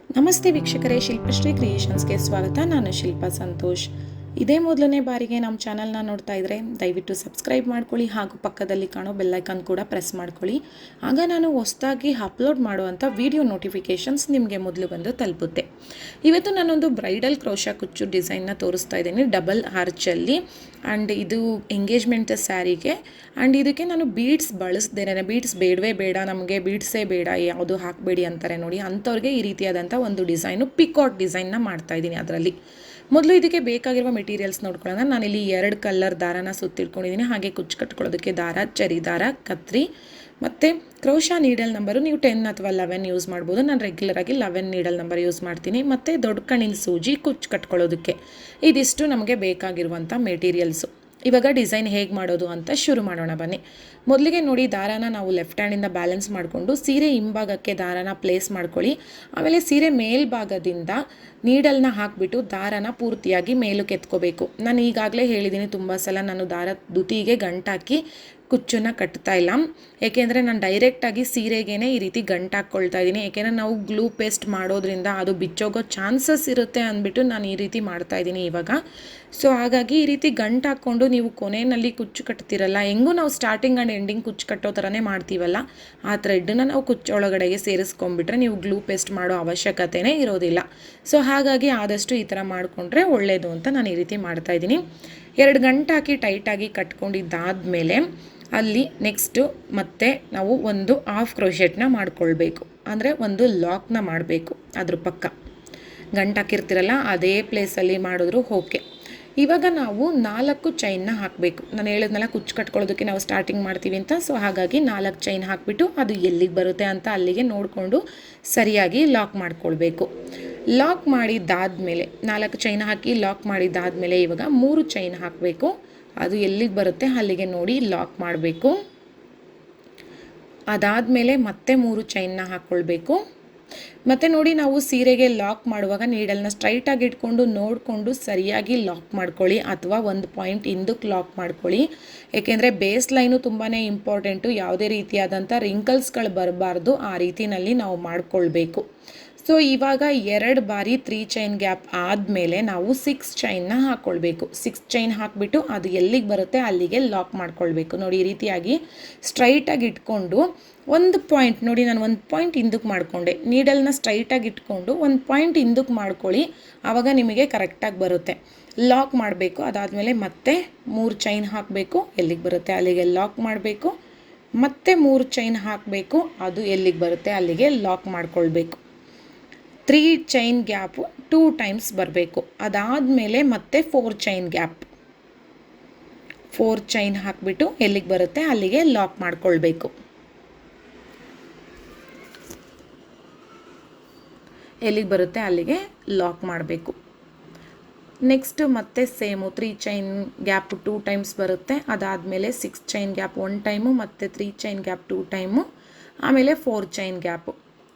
ನಮಸ್ತೆ ವೀಕ್ಷಕರೇ, ಶಿಲ್ಪಶ್ರೀ ಕ್ರಿಯೇಷನ್ಸ್ಗೆ ಸ್ವಾಗತ. ನಾನು ಶಿಲ್ಪಾ ಸಂತೋಷ್. ಇದೇ ಮೊದಲನೇ ಬಾರಿಗೆ ನಮ್ಮ ಚಾನಲ್ನ ನೋಡ್ತಾ ಇದ್ದರೆ ದಯವಿಟ್ಟು ಸಬ್ಸ್ಕ್ರೈಬ್ ಮಾಡ್ಕೊಳ್ಳಿ ಹಾಗೂ ಪಕ್ಕದಲ್ಲಿ ಕಾಣೋ ಬೆಲ್ಲೈಕನ್ ಕೂಡ ಪ್ರೆಸ್ ಮಾಡ್ಕೊಳ್ಳಿ. ಆಗ ನಾನು ಹೊಸದಾಗಿ ಅಪ್ಲೋಡ್ ಮಾಡುವಂಥ ವಿಡಿಯೋ ನೋಟಿಫಿಕೇಷನ್ಸ್ ನಿಮಗೆ ಮೊದಲು ಬಂದು ತಲುಪುತ್ತೆ. ಇವತ್ತು ನಾನೊಂದು ಬ್ರೈಡಲ್ ಕ್ರೋಶಾ ಕುಚ್ಚು ಡಿಸೈನ್ನ ತೋರಿಸ್ತಾ ಇದ್ದೀನಿ, ಡಬಲ್ ಆರ್ಚಲ್ಲಿ. ಆ್ಯಂಡ್ ಇದು ಎಂಗೇಜ್ಮೆಂಟ್ ಸ್ಯಾರಿಗೆ. ಆ್ಯಂಡ್ ಇದಕ್ಕೆ ನಾನು ಬೀಡ್ಸ್ ಬಳಸ್ದೇನೆ, ಬೀಡ್ಸ್ ಬೇಡವೇ ಬೇಡ, ನಮಗೆ ಬೀಡ್ಸೇ ಬೇಡ, ಯಾವುದು ಹಾಕಬೇಡಿ ಅಂತಾರೆ ನೋಡಿ, ಅಂಥವ್ರಿಗೆ ಈ ರೀತಿಯಾದಂಥ ಒಂದು ಡಿಸೈನು ಪಿಕಾಟ್ ಡಿಸೈನ್ನ ಮಾಡ್ತಾಯಿದ್ದೀನಿ. ಅದರಲ್ಲಿ ಮೊದಲು ಇದಕ್ಕೆ ಬೇಕಾಗಿರುವ ಮೆಟೀರಿಯಲ್ಸ್ ನೋಡ್ಕೊಳ್ಳೋಣ. ನಾನಿಲ್ಲಿ 2 ಕಲರ್ ದಾರನ ಸುತ್ತಿಟ್ಕೊಂಡಿದ್ದೀನಿ. ಹಾಗೆ ಕುಚ್ಚು ಕಟ್ಕೊಳ್ಳೋದಕ್ಕೆ ದಾರ, ಚರಿ ದಾರ, ಕತ್ರಿ ಮತ್ತು ಕ್ರೋಶಾ ನೀಡಲ್ ನಂಬರು ನೀವು 10 ಅಥವಾ 11 ಯೂಸ್ ಮಾಡ್ಬೋದು. ನಾನು ರೆಗ್ಯುಲರಾಗಿ 11 ನೀಡಲ್ ನಂಬರ್ ಯೂಸ್ ಮಾಡ್ತೀನಿ. ಮತ್ತು ದೊಡ್ಡ ಕಣ್ಣಿನ ಸೂಜಿ ಕುಚ್ಚು ಕಟ್ಕೊಳ್ಳೋದಕ್ಕೆ. ಇದಿಷ್ಟು ನಮಗೆ ಬೇಕಾಗಿರುವಂಥ ಮೆಟೀರಿಯಲ್ಸು. ಇವಾಗ ಡಿಸೈನ್ ಹೇಗೆ ಮಾಡೋದು ಅಂತ ಶುರು ಮಾಡೋಣ ಬನ್ನಿ. ಮೊದಲಿಗೆ ನೋಡಿ, ದಾರಾನ ನಾವು ಲೆಫ್ಟ್ ಹ್ಯಾಂಡಿಂದ ಬ್ಯಾಲೆನ್ಸ್ ಮಾಡಿಕೊಂಡು ಸೀರೆ ಹಿಂಭಾಗಕ್ಕೆ ದಾರಾನ ಪ್ಲೇಸ್ ಮಾಡ್ಕೊಳ್ಳಿ. ಆಮೇಲೆ ಸೀರೆ ಮೇಲ್ಭಾಗದಿಂದ ನೀಡಲ್ನ ಹಾಕಿಬಿಟ್ಟು ದಾರಾನ ಪೂರ್ತಿಯಾಗಿ ಮೇಲಕ್ಕೆ ಎತ್ಕೋಬೇಕು. ನಾನು ಈಗಾಗಲೇ ಹೇಳಿದ್ದೀನಿ ತುಂಬ ಸಲ, ನಾನು ದಾರ ದುತಿಗೆ ಗಂಟಾಕಿ ಕುಚ್ಚನ್ನು ಕಟ್ತಾ ಇಲ್ಲ. ಏಕೆಂದರೆ ನಾನು ಡೈರೆಕ್ಟಾಗಿ ಸೀರೆಗೇ ಈ ರೀತಿ ಗಂಟು ಹಾಕ್ಕೊಳ್ತಾ ಇದ್ದೀನಿ. ಏಕೆಂದರೆ ನಾವು ಗ್ಲೂ ಪೇಸ್ಟ್ ಮಾಡೋದ್ರಿಂದ ಅದು ಬಿಚ್ಚೋಗೋ ಚಾನ್ಸಸ್ ಇರುತ್ತೆ ಅಂದ್ಬಿಟ್ಟು ನಾನು ಈ ರೀತಿ ಮಾಡ್ತಾಯಿದ್ದೀನಿ ಇವಾಗ. ಸೊ ಹಾಗಾಗಿ ಈ ರೀತಿ ಗಂಟು ಹಾಕ್ಕೊಂಡು ನೀವು ಕೊನೆಯಲ್ಲಿ ಕುಚ್ಚು ಕಟ್ತಿರಲ್ಲ, ಹೆಂಗೂ ನಾವು ಸ್ಟಾರ್ಟಿಂಗ್ ಆ್ಯಂಡ್ ಎಂಡಿಂಗ್ ಕುಚ್ಚು ಕಟ್ಟೋ ಥರನೇ ಮಾಡ್ತೀವಲ್ಲ, ಆ ಥ್ರೆಡ್ಡನ್ನ ನಾವು ಕುಚ್ಚೊಳಗಡೆಗೆ ಸೇರಿಸ್ಕೊಂಡ್ಬಿಟ್ರೆ ನೀವು ಗ್ಲೂ ಪೇಸ್ಟ್ ಮಾಡೋ ಅವಶ್ಯಕತೆನೇ ಇರೋದಿಲ್ಲ. ಸೊ ಹಾಗಾಗಿ ಆದಷ್ಟು ಈ ಥರ ಮಾಡಿಕೊಂಡ್ರೆ ಒಳ್ಳೆಯದು ಅಂತ ನಾನು ಈ ರೀತಿ ಮಾಡ್ತಾಯಿದ್ದೀನಿ. 2 ಗಂಟು ಹಾಕಿ ಟೈಟಾಗಿ ಕಟ್ಕೊಂಡಿದ್ದಾದಮೇಲೆ ಅಲ್ಲಿ ನೆಕ್ಸ್ಟು ಮತ್ತೆ ನಾವು ಒಂದು ಹಾಫ್ ಕ್ರೋಶೆಟ್ನ ಮಾಡ್ಕೊಳ್ಬೇಕು. ಅಂದರೆ ಒಂದು ಲಾಕ್ನ ಮಾಡಬೇಕು. ಅದ್ರ ಪಕ್ಕ ಗಂಟು ಹಾಕಿರ್ತಿರಲ್ಲ ಅದೇ ಪ್ಲೇಸಲ್ಲಿ ಮಾಡಿದ್ರು ಓಕೆ. ಇವಾಗ ನಾವು 4 ಚೈನ್ನ ಹಾಕಬೇಕು. ನಾನು ಹೇಳಿದ್ನಲ್ಲ, ಕುಚ್ಚು ಕಟ್ಕೊಳ್ಳೋದಕ್ಕೆ ನಾವು ಸ್ಟಾರ್ಟಿಂಗ್ ಮಾಡ್ತೀವಿ ಅಂತ. ಸೊ ಹಾಗಾಗಿ 4 ಚೈನ್ ಹಾಕಿಬಿಟ್ಟು ಅದು ಎಲ್ಲಿಗೆ ಬರುತ್ತೆ ಅಂತ ಅಲ್ಲಿಗೆ ನೋಡಿಕೊಂಡು ಸರಿಯಾಗಿ ಲಾಕ್ ಮಾಡ್ಕೊಳ್ಬೇಕು. ಲಾಕ್ ಮಾಡಿದ್ದಾದಮೇಲೆ 4 ಚೈನ್ ಹಾಕಿ ಲಾಕ್ ಮಾಡಿದ್ದಾದಮೇಲೆ ಇವಾಗ 3 ಚೈನ್ ಹಾಕಬೇಕು. ಅದು ಎಲ್ಲಿಗೆ ಬರುತ್ತೆ ಅಲ್ಲಿಗೆ ನೋಡಿ ಲಾಕ್ ಮಾಡಬೇಕು. ಅದಾದಮೇಲೆ ಮತ್ತೆ 3 ಚೈನ್ನ ಹಾಕ್ಕೊಳ್ಬೇಕು. ಮತ್ತು ನೋಡಿ, ನಾವು ಸೀರೆಗೆ ಲಾಕ್ ಮಾಡುವಾಗ ನೀಡಲ್ನ ಸ್ಟ್ರೈಟಾಗಿ ಇಟ್ಕೊಂಡು ನೋಡಿಕೊಂಡು ಸರಿಯಾಗಿ ಲಾಕ್ ಮಾಡ್ಕೊಳ್ಳಿ, ಅಥವಾ ಒಂದು ಪಾಯಿಂಟ್ ಹಿಂದಕ್ಕೆ ಲಾಕ್ ಮಾಡ್ಕೊಳ್ಳಿ. ಏಕೆಂದರೆ ಬೇಸ್ ಲೈನು ತುಂಬಾ ಇಂಪಾರ್ಟೆಂಟು. ಯಾವುದೇ ರೀತಿಯಾದಂಥ ರಿಂಕಲ್ಸ್ಗಳು ಬರಬಾರ್ದು, ಆ ರೀತಿಯಲ್ಲಿ ನಾವು ಮಾಡ್ಕೊಳ್ಬೇಕು. ಸೊ ಇವಾಗ 2 ಬಾರಿ 3 ಚೈನ್ ಗ್ಯಾಪ್ ಆದಮೇಲೆ ನಾವು 6 ಚೈನ್ನ ಹಾಕ್ಕೊಳ್ಬೇಕು. 6 ಚೈನ್ ಹಾಕಿಬಿಟ್ಟು ಅದು ಎಲ್ಲಿಗೆ ಬರುತ್ತೆ ಅಲ್ಲಿಗೆ ಲಾಕ್ ಮಾಡ್ಕೊಳ್ಬೇಕು. ನೋಡಿ, ಈ ರೀತಿಯಾಗಿ ಸ್ಟ್ರೈಟಾಗಿ ಇಟ್ಕೊಂಡು ಒಂದು ಪಾಯಿಂಟ್ ನೋಡಿ, ನಾನು ಒಂದು ಪಾಯಿಂಟ್ ಹಿಂದಕ್ಕೆ ಮಾಡಿಕೊಂಡೆ. ನೀಡಲ್ನ ಸ್ಟ್ರೈಟಾಗಿ ಇಟ್ಕೊಂಡು ಒಂದು ಪಾಯಿಂಟ್ ಹಿಂದಕ್ಕೆ ಮಾಡ್ಕೊಳ್ಳಿ, ಆವಾಗ ನಿಮಗೆ ಕರೆಕ್ಟಾಗಿ ಬರುತ್ತೆ. ಲಾಕ್ ಮಾಡಬೇಕು. ಅದಾದಮೇಲೆ ಮತ್ತೆ 3 ಚೈನ್ ಹಾಕಬೇಕು, ಎಲ್ಲಿಗೆ ಬರುತ್ತೆ ಅಲ್ಲಿಗೆ ಲಾಕ್ ಮಾಡಬೇಕು. ಮತ್ತೆ 3 ಚೈನ್ ಹಾಕಬೇಕು, ಅದು ಎಲ್ಲಿಗೆ ಬರುತ್ತೆ ಅಲ್ಲಿಗೆ ಲಾಕ್ ಮಾಡ್ಕೊಳ್ಬೇಕು. 3 ಚೈನ್ ಗ್ಯಾಪು 2 ಟೈಮ್ಸ್ ಬರಬೇಕು. ಅದಾದಮೇಲೆ ಮತ್ತೆ 4 ಚೈನ್ ಗ್ಯಾಪ್, 4 ಚೈನ್ ಹಾಕಿಬಿಟ್ಟು ಎಲ್ಲಿಗೆ ಬರುತ್ತೆ ಅಲ್ಲಿಗೆ ಲಾಕ್ ಮಾಡ್ಕೊಳ್ಬೇಕು. ಎಲ್ಲಿಗೆ ಬರುತ್ತೆ ಅಲ್ಲಿಗೆ ಲಾಕ್ ಮಾಡಬೇಕು. ನೆಕ್ಸ್ಟು ಮತ್ತೆ ಸೇಮು 3 ಚೈನ್ ಗ್ಯಾಪ್ 2 ಟೈಮ್ಸ್ ಬರುತ್ತೆ. ಅದಾದಮೇಲೆ 6 ಚೈನ್ ಗ್ಯಾಪ್ 1 ಟೈಮು, ಮತ್ತು 3 ಚೈನ್ ಗ್ಯಾಪ್ 2 ಟೈಮು, ಆಮೇಲೆ 4 ಚೈನ್ ಗ್ಯಾಪು.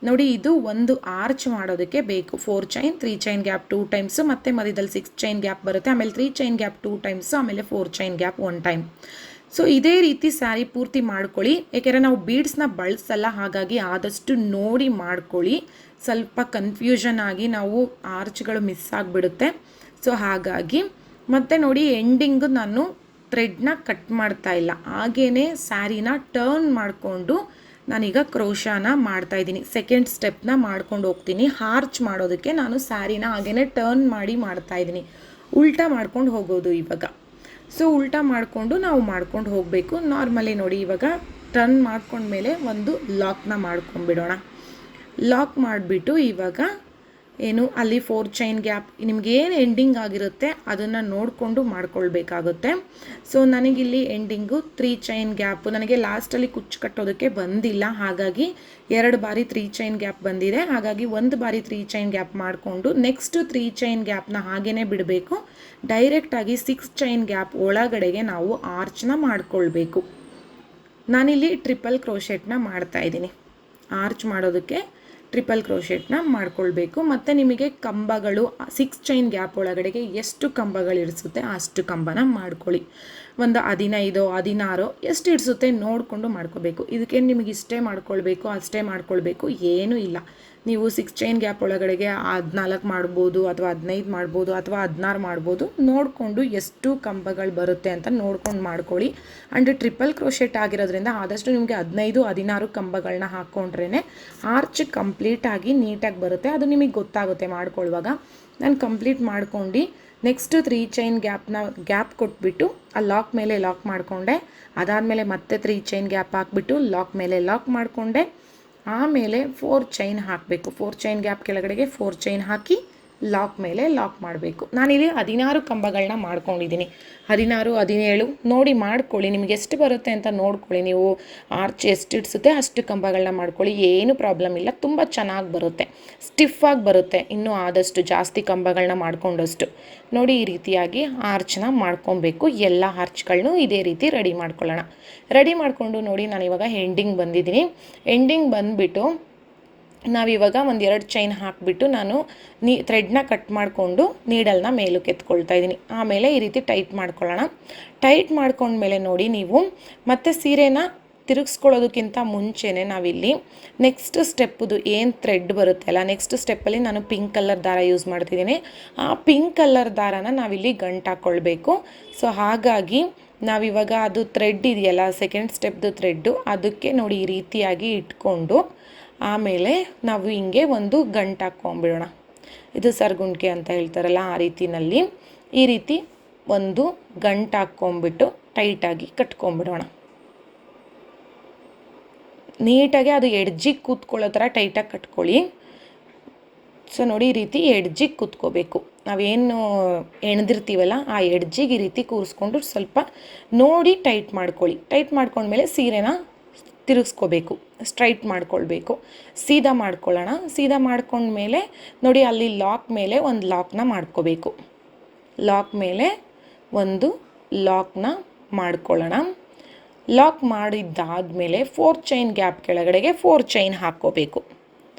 ನೋಡಿ, ಇದು ಒಂದು ಆರ್ಚ್ ಮಾಡೋದಕ್ಕೆ ಬೇಕು. 4 ಚೈನ್, 3 ಚೈನ್ ಗ್ಯಾಪ್ 2 ಟೈಮ್ಸು, ಮತ್ತು ಮಧ್ಯದಲ್ಲಿ 6 ಚೈನ್ ಗ್ಯಾಪ್ ಬರುತ್ತೆ. ಆಮೇಲೆ 3 ಚೈನ್ ಗ್ಯಾಪ್ 2 ಟೈಮ್ಸು, ಆಮೇಲೆ 4 ಚೈನ್ ಗ್ಯಾಪ್ 1 ಟೈಮ್. ಸೊ ಇದೇ ರೀತಿ ಸ್ಯಾರಿ ಪೂರ್ತಿ ಮಾಡ್ಕೊಳ್ಳಿ. ಏಕೆಂದರೆ ನಾವು ಬೀಡ್ಸ್ನ ಬಳಸಲ್ಲ, ಹಾಗಾಗಿ ಆದಷ್ಟು ನೋಡಿ ಮಾಡ್ಕೊಳ್ಳಿ. ಸ್ವಲ್ಪ ಕನ್ಫ್ಯೂಷನ್ ಆಗಿ ನಾವು ಆರ್ಚ್ಗಳು ಮಿಸ್ ಆಗಿಬಿಡುತ್ತೆ. ಸೊ ಹಾಗಾಗಿ ಮತ್ತೆ ನೋಡಿ, ಎಂಡಿಂಗು ನಾನು ಥ್ರೆಡ್ನ ಕಟ್ ಮಾಡ್ತಾ ಇಲ್ಲ, ಹಾಗೇ ಸ್ಯಾರಿನ ಟರ್ನ್ ಮಾಡಿಕೊಂಡು ನಾನೀಗ ಕ್ರೋಶಾನ ಮಾಡ್ತಾಯಿದ್ದೀನಿ. ಸೆಕೆಂಡ್ ಸ್ಟೆಪ್ನ ಮಾಡ್ಕೊಂಡು ಹೋಗ್ತೀನಿ. ಆರ್ಚ್ ಮಾಡೋದಕ್ಕೆ ನಾನು ಸ್ಯಾರಿನ ಹಾಗೇ ಟರ್ನ್ ಮಾಡಿ ಮಾಡ್ತಾಯಿದ್ದೀನಿ. ಉಲ್ಟಾ ಮಾಡ್ಕೊಂಡು ಹೋಗೋದು ಇವಾಗ. ಸೊ ಉಲ್ಟಾ ಮಾಡಿಕೊಂಡು ನಾವು ಮಾಡ್ಕೊಂಡು ಹೋಗಬೇಕು. ನಾರ್ಮಲಿ ನೋಡಿ, ಇವಾಗ ಟರ್ನ್ ಮಾಡ್ಕೊಂಡ್ಮೇಲೆ ಒಂದು ಲಾಕ್ನ ಮಾಡ್ಕೊಂಡ್ಬಿಡೋಣ. ಲಾಕ್ ಮಾಡಿಬಿಟ್ಟು ಇವಾಗ ಏನು ಅಲ್ಲಿ 4 ಚೈನ್ ಗ್ಯಾಪ್ ನಿಮಗೇನು ಎಂಡಿಂಗ್ ಆಗಿರುತ್ತೆ ಅದನ್ನು ನೋಡಿಕೊಂಡು ಮಾಡ್ಕೊಳ್ಬೇಕಾಗುತ್ತೆ. ಸೊ ನನಗಿಲ್ಲಿ ಎಂಡಿಂಗು 3 ಚೈನ್ ಗ್ಯಾಪು, ನನಗೆ ಲಾಸ್ಟಲ್ಲಿ ಕುಚ್ಚು ಕಟ್ಟೋದಕ್ಕೆ ಬಂದಿಲ್ಲ, ಹಾಗಾಗಿ 2 ಬಾರಿ 3 ಚೈನ್ ಗ್ಯಾಪ್ ಬಂದಿದೆ. ಹಾಗಾಗಿ 1 ಬಾರಿ 3 ಚೈನ್ ಗ್ಯಾಪ್ ಮಾಡಿಕೊಂಡು ನೆಕ್ಸ್ಟು 3 ಚೈನ್ ಗ್ಯಾಪ್ನ ಹಾಗೇ ಬಿಡಬೇಕು. ಡೈರೆಕ್ಟಾಗಿ 6 ಚೈನ್ ಗ್ಯಾಪ್ ಒಳಗಡೆಗೆ ನಾವು ಆರ್ಚ್ನ ಮಾಡ್ಕೊಳ್ಬೇಕು. ನಾನಿಲ್ಲಿ ಟ್ರಿಪಲ್ ಕ್ರೋಶೆಟ್ನ ಮಾಡ್ತಾಯಿದ್ದೀನಿ. ಆರ್ಚ್ ಮಾಡೋದಕ್ಕೆ ಟ್ರಿಪಲ್ ಕ್ರೋಶೆಟ್ನ ಮಾಡ್ಕೊಳ್ಬೇಕು. ಮತ್ತು ನಿಮಗೆ ಕಂಬಗಳು 6 ಚೈನ್ ಗ್ಯಾಪ್ ಒಳಗಡೆಗೆ ಎಷ್ಟು ಕಂಬಗಳು ಇಡಿಸುತ್ತೆ ಅಷ್ಟು ಕಂಬನ ಮಾಡ್ಕೊಳ್ಳಿ. ಒಂದು 15 16 ಎಷ್ಟು ಇಡಿಸುತ್ತೆ ನೋಡಿಕೊಂಡು ಮಾಡ್ಕೋಬೇಕು. ಇದಕ್ಕೆ ನಿಮಗೆ ಇಷ್ಟೇ ಮಾಡ್ಕೊಳ್ಬೇಕು ಅಷ್ಟೇ ಮಾಡ್ಕೊಳ್ಬೇಕು ಏನೂ ಇಲ್ಲ. ನೀವು 6 ಚೈನ್ ಗ್ಯಾಪ್ ಒಳಗಡೆಗೆ 14 ಮಾಡ್ಬೋದು ಅಥವಾ 15 ಮಾಡ್ಬೋದು ಅಥವಾ 16 ಮಾಡ್ಬೋದು. ನೋಡಿಕೊಂಡು ಎಷ್ಟು ಕಂಬಗಳು ಬರುತ್ತೆ ಅಂತ ನೋಡ್ಕೊಂಡು ಮಾಡ್ಕೊಳ್ಳಿ. ಆ್ಯಂಡ್ ಟ್ರಿಪಲ್ ಕ್ರೋಶೆಟ್ ಆಗಿರೋದ್ರಿಂದ ಆದಷ್ಟು ನಿಮಗೆ 15-16 ಕಂಬಗಳನ್ನ ಹಾಕ್ಕೊಂಡ್ರೇ ಆರ್ಚ್ ಕಂಪ್ಲೀಟಾಗಿ ನೀಟಾಗಿ ಬರುತ್ತೆ. ಅದು ನಿಮಗೆ ಗೊತ್ತಾಗುತ್ತೆ ಮಾಡ್ಕೊಳ್ಳುವಾಗ. ನಾನು ಕಂಪ್ಲೀಟ್ ಮಾಡ್ಕೊಂಡು ನೆಕ್ಸ್ಟ್ 3 ಚೈನ್ ಗ್ಯಾಪ್ ಕೊಟ್ಬಿಟ್ಟು ಆ ಲಾಕ್ ಮೇಲೆ ಲಾಕ್ ಮಾಡಿಕೊಂಡೆ. ಅದಾದಮೇಲೆ ಮತ್ತೆ 3 ಚೈನ್ ಗ್ಯಾಪ್ ಹಾಕ್ಬಿಟ್ಟು ಲಾಕ್ ಮೇಲೆ ಲಾಕ್ ಮಾಡಿಕೊಂಡೆ. ಆಮೇಲೆ 4 ಚೈನ್ ಹಾಕಬೇಕು. 4 ಚೈನ್ ಗ್ಯಾಪ್ ಕೆಳಗಡೆಗೆ 4 ಚೈನ್ ಹಾಕಿ ಲಾಕ್ ಮೇಲೆ ಲಾಕ್ ಮಾಡಬೇಕು. ನಾನಿಲ್ಲಿ 16 ಕಂಬಗಳನ್ನ ಮಾಡ್ಕೊಂಡಿದ್ದೀನಿ. 16, 17 ನೋಡಿ ಮಾಡ್ಕೊಳ್ಳಿ. ನಿಮಗೆ ಎಷ್ಟು ಬರುತ್ತೆ ಅಂತ ನೋಡ್ಕೊಳ್ಳಿ. ನೀವು ಆರ್ಚ್ ಎಷ್ಟು ಇಡ್ಸುತ್ತೆ ಅಷ್ಟು ಕಂಬಗಳನ್ನ ಮಾಡ್ಕೊಳ್ಳಿ. ಏನು ಪ್ರಾಬ್ಲಮ್ ಇಲ್ಲ, ತುಂಬ ಚೆನ್ನಾಗಿ ಬರುತ್ತೆ, ಸ್ಟಿಫಾಗಿ ಬರುತ್ತೆ. ಇನ್ನೂ ಆದಷ್ಟು ಜಾಸ್ತಿ ಕಂಬಗಳನ್ನ ಮಾಡ್ಕೊಂಡಷ್ಟು ನೋಡಿ ಈ ರೀತಿಯಾಗಿ ಆರ್ಚ್ನ ಮಾಡ್ಕೊಬೇಕು. ಎಲ್ಲ ಆರ್ಚ್ಗಳನ್ನೂ ಇದೇ ರೀತಿ ರೆಡಿ ಮಾಡ್ಕೊಳ್ಳೋಣ. ರೆಡಿ ಮಾಡಿಕೊಂಡು ನೋಡಿ ನಾನಿವಾಗ ಎಂಡಿಂಗ್ ಬಂದಿದ್ದೀನಿ. ಎಂಡಿಂಗ್ ಬಂದುಬಿಟ್ಟು ನಾವಿವಾಗ 1-2 ಚೈನ್ ಹಾಕಿಬಿಟ್ಟು ನಾನು ಥ್ರೆಡ್ನ ಕಟ್ ಮಾಡಿಕೊಂಡು ನೀಡಲ್ನ ಮೇಲಕ್ಕೆ ಎತ್ಕೊಳ್ತಾ ಇದ್ದೀನಿ. ಆಮೇಲೆ ಈ ರೀತಿ ಟೈಟ್ ಮಾಡ್ಕೊಳ್ಳೋಣ. ಟೈಟ್ ಮಾಡ್ಕೊಂಡ್ಮೇಲೆ ನೋಡಿ ನೀವು ಮತ್ತೆ ಸೀರೆನ ತಿರುಗಿಸ್ಕೊಳ್ಳೋದಕ್ಕಿಂತ ಮುಂಚೆನೇ ನಾವಿಲ್ಲಿ ನೆಕ್ಸ್ಟ್ ಸ್ಟೆಪ್ಪದು ಏನು ಥ್ರೆಡ್ ಬರುತ್ತೆ ಅಲ್ಲ, ನೆಕ್ಸ್ಟ್ ಸ್ಟೆಪ್ಪಲ್ಲಿ ನಾನು ಪಿಂಕ್ ಕಲರ್ ದಾರ ಯೂಸ್ ಮಾಡ್ತಿದ್ದೀನಿ. ಆ ಪಿಂಕ್ ಕಲರ್ ದಾರನ ನಾವಿಲ್ಲಿ ಗಂಟು ಹಾಕ್ಕೊಳ್ಬೇಕು. ಸೊ ಹಾಗಾಗಿ ನಾವಿವಾಗ ಅದು ಥ್ರೆಡ್ ಇದೆಯಲ್ಲ, ಸೆಕೆಂಡ್ ಸ್ಟೆಪ್ದು ಥ್ರೆಡ್ಡು, ಅದಕ್ಕೆ ನೋಡಿ ಈ ರೀತಿಯಾಗಿ ಇಟ್ಕೊಂಡು ಆಮೇಲೆ ನಾವು ಹಿಂಗೆ ಒಂದು ಗಂಟು ಹಾಕ್ಕೊಂಬಿಡೋಣ. ಇದು ಸರ್ಗುಂಟಿಗೆ ಅಂತ ಹೇಳ್ತಾರಲ್ಲ ಆ ರೀತಿನಲ್ಲಿ ಈ ರೀತಿ ಒಂದು ಗಂಟು ಹಾಕ್ಕೊಂಬಿಟ್ಟು ಟೈಟಾಗಿ ಕಟ್ಕೊಂಬಿಡೋಣ. ನೀಟಾಗಿ ಅದು ಎಡ್ಜಿಗೆ ಕೂತ್ಕೊಳ್ಳೋ ಥರ ಟೈಟಾಗಿ ಕಟ್ಕೊಳ್ಳಿ. ಸೊ ನೋಡಿ ಈ ರೀತಿ ಎಡ್ಜಿಗೆ ಕೂತ್ಕೋಬೇಕು. ನಾವೇನು ಎಣ್ದಿರ್ತೀವಲ್ಲ ಆ ಎಡ್ಜಿಗೆ ಈ ರೀತಿ ಕೂರಿಸ್ಕೊಂಡು ಸ್ವಲ್ಪ ನೋಡಿ ಟೈಟ್ ಮಾಡ್ಕೊಳ್ಳಿ. ಟೈಟ್ ಮಾಡ್ಕೊಂಡ್ಮೇಲೆ ಸೀರೆನ ತಿರುಗಿಸ್ಕೋಬೇಕು, ಸ್ಟ್ರೈಟ್ ಮಾಡ್ಕೊಳ್ಬೇಕು. ಸೀದಾ ಮಾಡ್ಕೊಳ್ಳೋಣ. ಸೀದಾ ಮಾಡ್ಕೊಂಡ್ಮೇಲೆ ನೋಡಿ ಅಲ್ಲಿ ಲಾಕ್ ಮೇಲೆ ಒಂದು ಲಾಕ್ನ ಮಾಡ್ಕೋಬೇಕು. ಲಾಕ್ ಮೇಲೆ ಒಂದು ಲಾಕ್ನ ಮಾಡ್ಕೊಳ್ಳೋಣ. ಲಾಕ್ ಮಾಡಿದ್ದಾದಮೇಲೆ 4 ಚೈನ್ ಗ್ಯಾಪ್ ಕೆಳಗಡೆಗೆ 4 ಚೈನ್ ಹಾಕ್ಕೋಬೇಕು.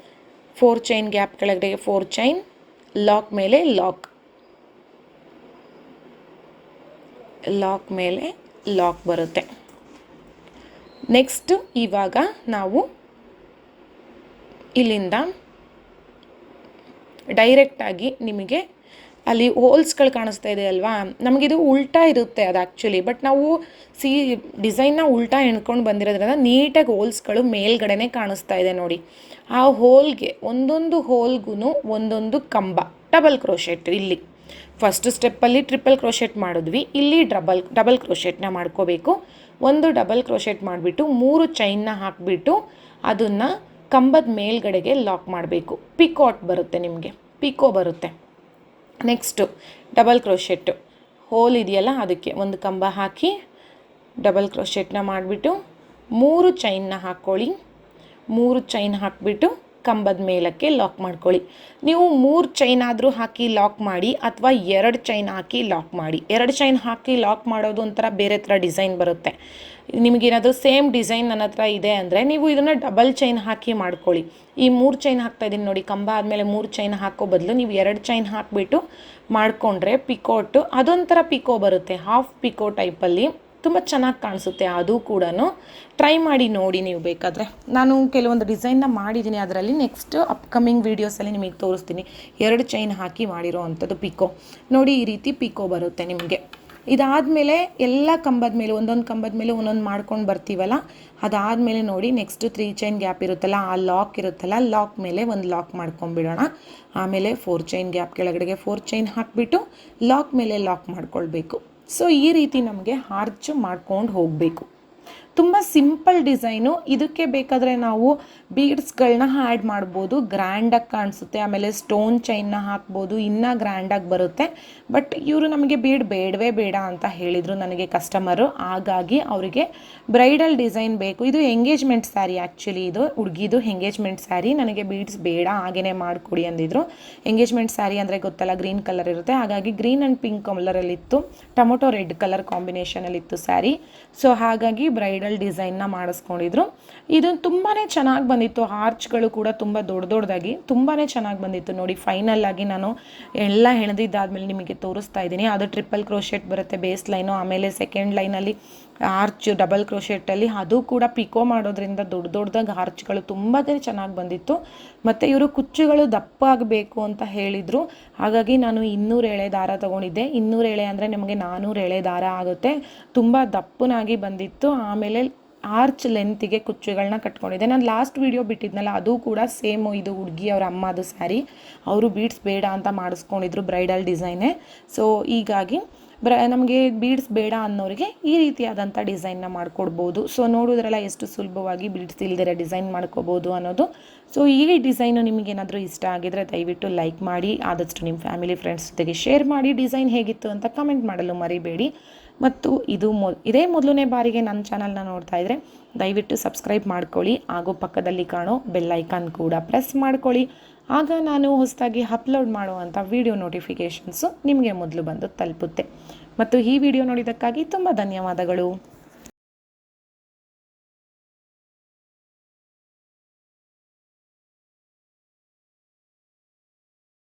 4 ಚೈನ್ ಗ್ಯಾಪ್ ಕೆಳಗಡೆಗೆ 4 ಚೈನ್, ಲಾಕ್ ಮೇಲೆ ಲಾಕ್, ಲಾಕ್ ಮೇಲೆ ಲಾಕ್ ಬರುತ್ತೆ. ನೆಕ್ಸ್ಟ್ ಇವಾಗ ನಾವು ಇಲ್ಲಿಂದ ಡೈರೆಕ್ಟಾಗಿ ನಿಮಗೆ ಅಲ್ಲಿ ಹೋಲ್ಸ್ಗಳು ಕಾಣಿಸ್ತಾ ಇದೆ ಅಲ್ವಾ, ನಮಗಿದು ಉಲ್ಟಾ ಇರುತ್ತೆ ಅದು ಆ್ಯಕ್ಚುಲಿ. ಬಟ್ ನಾವು ಡಿಸೈನ್ನ ಉಲ್ಟಾ ಎಣ್ಕೊಂಡು ಬಂದಿರೋದ್ರಿಂದ ನೀಟಾಗಿ ಹೋಲ್ಸ್ಗಳು ಮೇಲ್ಗಡೆನೇ ಕಾಣಿಸ್ತಾ ಇದೆ ನೋಡಿ. ಆ ಹೋಲ್ಗೆ ಒಂದೊಂದು ಹೋಲ್ಗೂ ಒಂದೊಂದು ಕಂಬ ಡಬಲ್ ಕ್ರೋಶೆಟ್. ಇಲ್ಲಿ ಫಸ್ಟ್ ಸ್ಟೆಪ್ಪಲ್ಲಿ ಟ್ರಿಪಲ್ ಕ್ರೋಶೆಟ್ ಮಾಡಿದ್ವಿ, ಇಲ್ಲಿ ಡಬಲ್ ಕ್ರೋಶೆಟ್ನ ಮಾಡ್ಕೋಬೇಕು. ಒಂದು ಡಬಲ್ ಕ್ರೋಶೆಟ್ ಮಾಡಿಬಿಟ್ಟು 3 ಚೈನ್ನ ಹಾಕಿಬಿಟ್ಟು ಅದನ್ನು ಕಂಬದ ಮೇಲ್ಗಡೆಗೆ ಲಾಕ್ ಮಾಡಬೇಕು. ಪಿಕೋಟ್ ಬರುತ್ತೆ, ನಿಮಗೆ ಪಿಕೋ ಬರುತ್ತೆ. ನೆಕ್ಸ್ಟು ಡಬಲ್ ಕ್ರೋಶೆಟ್ಟು ಹೋಲ್ ಇದೆಯಲ್ಲ ಅದಕ್ಕೆ ಒಂದು ಕಂಬ ಹಾಕಿ ಡಬಲ್ ಕ್ರೋಶೆಟ್ನ ಮಾಡಿಬಿಟ್ಟು 3 ಚೈನ್ನ ಹಾಕ್ಕೊಳ್ಳಿ. 3 ಚೈನ್ ಹಾಕಿಬಿಟ್ಟು ಕಂಬದ ಮೇಲಕ್ಕೆ ಲಾಕ್ ಮಾಡ್ಕೊಳ್ಳಿ. ನೀವು 3 ಚೈನ್ ಆದರೂ ಹಾಕಿ ಲಾಕ್ ಮಾಡಿ ಅಥವಾ 2 ಚೈನ್ ಹಾಕಿ ಲಾಕ್ ಮಾಡಿ. 2 ಚೈನ್ ಹಾಕಿ ಲಾಕ್ ಮಾಡೋದು ಒಂಥರ ಬೇರೆ ಥರ ಡಿಸೈನ್ ಬರುತ್ತೆ. ನಿಮಗೇನಾದರೂ ಸೇಮ್ ಡಿಸೈನ್ ನನ್ನ ಹತ್ರ ಇದೆ ಅಂದರೆ ನೀವು ಇದನ್ನು ಡಬಲ್ ಚೈನ್ ಹಾಕಿ ಮಾಡ್ಕೊಳ್ಳಿ. ಈ 3 ಚೈನ್ ಹಾಕ್ತಾಯಿದ್ದೀನಿ ನೋಡಿ, ಕಂಬ ಆದಮೇಲೆ 3 ಚೈನ್ ಹಾಕೋ ಬದಲು ನೀವು 2 ಚೈನ್ ಹಾಕಿಬಿಟ್ಟು ಮಾಡಿಕೊಂಡ್ರೆ ಪಿಕೋಟು ಅದೊಂಥರ ಪಿಕೋ ಬರುತ್ತೆ. ಹಾಫ್ ಪಿಕೋ ಟೈಪಲ್ಲಿ ತುಂಬ ಚೆನ್ನಾಗಿ ಕಾಣಿಸುತ್ತೆ. ಅದು ಕೂಡ ಟ್ರೈ ಮಾಡಿ ನೋಡಿ ನೀವು ಬೇಕಾದರೆ. ನಾನು ಕೆಲವೊಂದು ಡಿಸೈನ್ನ ಮಾಡಿದ್ದೀನಿ, ಅದರಲ್ಲಿ ನೆಕ್ಸ್ಟ್ ಅಪ್ಕಮಿಂಗ್ ವೀಡಿಯೋಸಲ್ಲಿ ನಿಮಗೆ ತೋರಿಸ್ತೀನಿ. 2 ಚೈನ್ ಹಾಕಿ ಮಾಡಿರೋ ಅಂಥದ್ದು ಪಿಕೋ ನೋಡಿ. ಈ ರೀತಿ ಪಿಕೋ ಬರುತ್ತೆ ನಿಮಗೆ. ಇದಾದಮೇಲೆ ಎಲ್ಲ ಕಂಬದ ಮೇಲೆ ಒಂದೊಂದು ಕಂಬದ ಮೇಲೆ ಒಂದೊಂದು ಮಾಡ್ಕೊಂಡು ಬರ್ತೀವಲ್ಲ, ಅದಾದಮೇಲೆ ನೋಡಿ ನೆಕ್ಸ್ಟ್ 3 ಚೈನ್ ಗ್ಯಾಪ್ ಇರುತ್ತಲ್ಲ, ಆ ಲಾಕ್ ಇರುತ್ತಲ್ಲ, ಲಾಕ್ ಮೇಲೆ ಒಂದು ಲಾಕ್ ಮಾಡ್ಕೊಂಬಿಡೋಣ. ಆಮೇಲೆ 4 ಚೈನ್ ಗ್ಯಾಪ್ ಕೆಳಗಡೆಗೆ 4 ಚೈನ್ ಹಾಕಿಬಿಟ್ಟು ಲಾಕ್ ಮೇಲೆ ಲಾಕ್ ಮಾಡ್ಕೊಳ್ಬೇಕು. ಸೊ ಈ ರೀತಿ ನಮಗೆ ಆರ್ಚ್ ಮಾಡ್ಕೊಂಡು ಹೋಗಬೇಕು. ತುಂಬ ಸಿಂಪಲ್ ಡಿಸೈನು. ಇದಕ್ಕೆ ಬೇಕಾದರೆ ನಾವು ಬೀಡ್ಸ್ಗಳನ್ನ ಆ್ಯಡ್ ಮಾಡ್ಬೋದು, ಗ್ರ್ಯಾಂಡಾಗಿ ಕಾಣಿಸುತ್ತೆ. ಆಮೇಲೆ ಸ್ಟೋನ್ ಚೈನ್ನ ಹಾಕ್ಬೋದು, ಇನ್ನೂ ಗ್ರ್ಯಾಂಡಾಗಿ ಬರುತ್ತೆ. ಬಟ್ ಇವರು ನಮಗೆ ಬೀಡ್ ಬೇಡವೇ ಬೇಡ ಅಂತ ಹೇಳಿದರು ನನಗೆ ಕಸ್ಟಮರು. ಹಾಗಾಗಿ ಅವರಿಗೆ ಬ್ರೈಡಲ್ ಡಿಸೈನ್ ಬೇಕು. ಇದು ಎಂಗೇಜ್ಮೆಂಟ್ ಸ್ಯಾರಿ ಆ್ಯಕ್ಚುಲಿ, ಇದು ಹುಡುಗಿದು ಎಂಗೇಜ್ಮೆಂಟ್ ಸ್ಯಾರಿ. ನನಗೆ ಬೀಡ್ಸ್ ಬೇಡ, ಹಾಗೇ ಮಾಡಿಕೊಡಿ ಅಂದಿದ್ರು. ಎಂಗೇಜ್ಮೆಂಟ್ ಸ್ಯಾರಿ ಅಂದರೆ ಗೊತ್ತಲ್ಲ, ಗ್ರೀನ್ ಕಲರ್ ಇರುತ್ತೆ. ಹಾಗಾಗಿ ಗ್ರೀನ್ ಆ್ಯಂಡ್ ಪಿಂಕ್ ಕಲರಲ್ಲಿತ್ತು, ಟೊಮೊಟೊ ರೆಡ್ ಕಲರ್ ಕಾಂಬಿನೇಷನಲ್ಲಿತ್ತು ಸ್ಯಾರಿ. ಸೊ ಹಾಗಾಗಿ ಬ್ರೈಡಲ್ ಡಿಸೈನ್ನ ಮಾಡಿಸ್ಕೊಂಡಿದ್ರು. ಇದು ತುಂಬಾ ಚೆನ್ನಾಗಿ ಬಂದಿತ್ತು. ಆರ್ಚ್ಗಳು ಕೂಡ ತುಂಬ ದೊಡ್ಡದಾಗಿ ತುಂಬಾ ಚೆನ್ನಾಗಿ ಬಂದಿತ್ತು ನೋಡಿ. ಫೈನಲ್ ಆಗಿ ನಾನು ಎಲ್ಲ ಹೆಣೆದಿದ್ದಾದಮೇಲೆ ನಿಮಗೆ ತೋರಿಸ್ತಾ ಇದ್ದೀನಿ. ಅದು ಟ್ರಿಪಲ್ ಕ್ರೋಶೆಟ್ ಬರುತ್ತೆ ಬೇಸ್ ಲೈನು. ಆಮೇಲೆ ಸೆಕೆಂಡ್ ಲೈನಲ್ಲಿ ಆರ್ಚ್ ಡಬಲ್ ಕ್ರೋಶೆಟ್ಟಲ್ಲಿ, ಅದು ಕೂಡ ಪಿಕೋ ಮಾಡೋದ್ರಿಂದ ದೊಡ್ಡದಾಗಿ ಆರ್ಚ್ಗಳು ತುಂಬಾ ಚೆನ್ನಾಗಿ ಬಂದಿತ್ತು. ಮತ್ತು ಇವರು ಕುಚ್ಚುಗಳು ದಪ್ಪ ಆಗಬೇಕು ಅಂತ ಹೇಳಿದರು. ಹಾಗಾಗಿ ನಾನು 200 ಎಳೆ ದಾರ ತೊಗೊಂಡಿದ್ದೆ. 200 ಎಳೆ ಅಂದರೆ ನಮಗೆ 400 ಎಳೆ ದಾರ ಆಗುತ್ತೆ. ತುಂಬ ದಪ್ಪನಾಗಿ ಬಂದಿತ್ತು. ಆಮೇಲೆ ಆರ್ಚ್ ಲೆಂತಿಗೆ ಕುಚ್ಚುಗಳನ್ನ ಕಟ್ಕೊಂಡಿದ್ದೆ. ನಾನು ಲಾಸ್ಟ್ ವಿಡಿಯೋ ಬಿಟ್ಟಿದ್ನಲ್ಲ, ಅದು ಕೂಡ ಸೇಮು. ಇದು ಹುಡುಗಿ ಅವ್ರ ಅಮ್ಮದು ಸ್ಯಾರಿ. ಅವರು ಬೀಡ್ಸ್ ಬೇಡ ಅಂತ ಮಾಡಿಸ್ಕೊಂಡಿದ್ರು, ಬ್ರೈಡಲ್ ಡಿಸೈನೇ. ಸೊ ಹೀಗಾಗಿ ನಮಗೆ ಬೀಡ್ಸ್ ಬೇಡ ಅನ್ನೋರಿಗೆ ಈ ರೀತಿಯಾದಂಥ ಡಿಸೈನ್ನ ಮಾಡಿಕೊಡ್ಬೋದು. ಸೊ ನೋಡಿದ್ರಲ್ಲ ಎಷ್ಟು ಸುಲಭವಾಗಿ ಬೀಡ್ಸ್ ಇಲ್ದಿರ ಡಿಸೈನ್ ಮಾಡ್ಕೋಬೋದು ಅನ್ನೋದು. ಸೊ ಈ ಡಿಸೈನು ನಿಮಗೇನಾದರೂ ಇಷ್ಟ ಆಗಿದರೆ ದಯವಿಟ್ಟು ಲೈಕ್ ಮಾಡಿ, ಆದಷ್ಟು ನಿಮ್ಮ ಫ್ಯಾಮಿಲಿ ಫ್ರೆಂಡ್ಸ್ ಜೊತೆಗೆ ಶೇರ್ ಮಾಡಿ. ಡಿಸೈನ್ ಹೇಗಿತ್ತು ಅಂತ ಕಮೆಂಟ್ ಮಾಡಲು ಮರಿಬೇಡಿ. ಮತ್ತು ಇದೇ ಮೊದಲನೇ ಬಾರಿಗೆ ನನ್ನ ಚಾನಲ್ನ ನೋಡ್ತಾ ಇದ್ದರೆ ದಯವಿಟ್ಟು ಸಬ್ಸ್ಕ್ರೈಬ್ ಮಾಡ್ಕೊಳ್ಳಿ, ಹಾಗೂ ಪಕ್ಕದಲ್ಲಿ ಕಾಣೋ ಬೆಲ್ ಐಕಾನ್ ಕೂಡ ಪ್ರೆಸ್ ಮಾಡ್ಕೊಳ್ಳಿ. ಆಗ ನಾನು ಹೊಸದಾಗಿ ಅಪ್ಲೋಡ್ ಮಾಡುವಂಥ ವಿಡಿಯೋ ನೋಟಿಫಿಕೇಷನ್ಸು ನಿಮಗೆ ಮೊದಲು ಬಂದು ತಲುಪುತ್ತೆ. ಮತ್ತು ಈ ವಿಡಿಯೋ ನೋಡಿದ್ದಕ್ಕಾಗಿ ತುಂಬ ಧನ್ಯವಾದಗಳು.